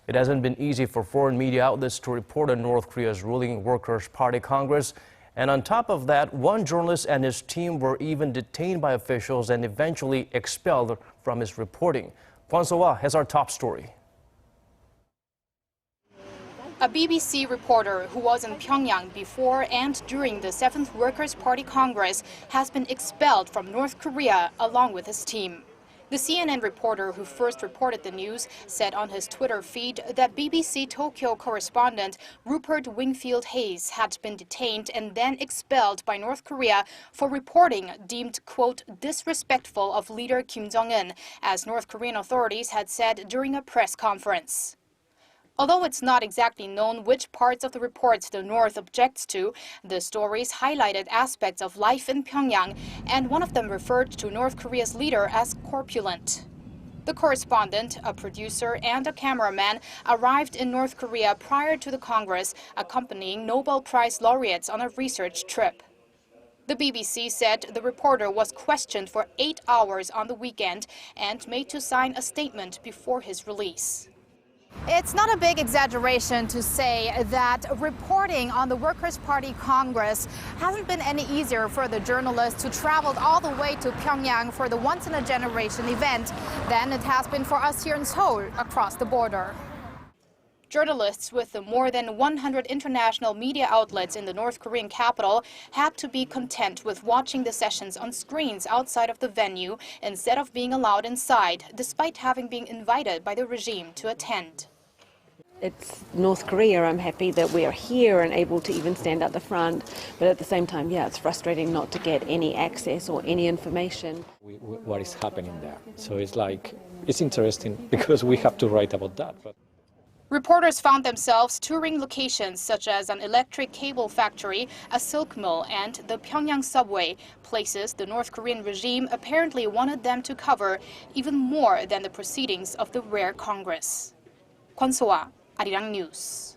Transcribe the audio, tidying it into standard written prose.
It hasn't been easy for foreign media outlets to report on North Korea's ruling Workers' Party Congress. And on top of that, one journalist and his team were even detained by officials and eventually expelled from his reporting. Kwon Soa has our top story. A BBC reporter who was in Pyongyang before and during the 7th Workers' Party Congress has been expelled from North Korea along with his team. The CNN reporter who first reported the news said on his Twitter feed that BBC Tokyo correspondent Rupert Wingfield Hayes had been detained and then expelled by North Korea for reporting deemed, quote, disrespectful of leader Kim Jong-un, as North Korean authorities had said during a press conference. Although it's not exactly known which parts of the reports the North objects to, the stories highlighted aspects of life in Pyongyang, and one of them referred to North Korea's leader as corpulent. The correspondent, a producer, and a cameraman arrived in North Korea prior to the Congress, accompanying Nobel Prize laureates on a research trip. The BBC said the reporter was questioned for 8 hours on the weekend and made to sign a statement before his release. It's not a big exaggeration to say that reporting on the Workers' Party Congress hasn't been any easier for the journalists who traveled all the way to Pyongyang for the once-in-a-generation event than it has been for us here in Seoul across the border. Journalists with the more than 100 international media outlets in the North Korean capital had to be content with watching the sessions on screens outside of the venue instead of being allowed inside, despite having been invited by the regime to attend. It's North Korea. I'm happy that we're here and able to even stand at the front. But at the same time, yeah, it's frustrating not to get any access or any information. What is happening there? So it's interesting because we have to write about that. But reporters found themselves touring locations such as an electric cable factory, a silk mill, and the Pyongyang subway, places the North Korean regime apparently wanted them to cover even more than the proceedings of the rare Congress. Kwon Soa, Arirang News.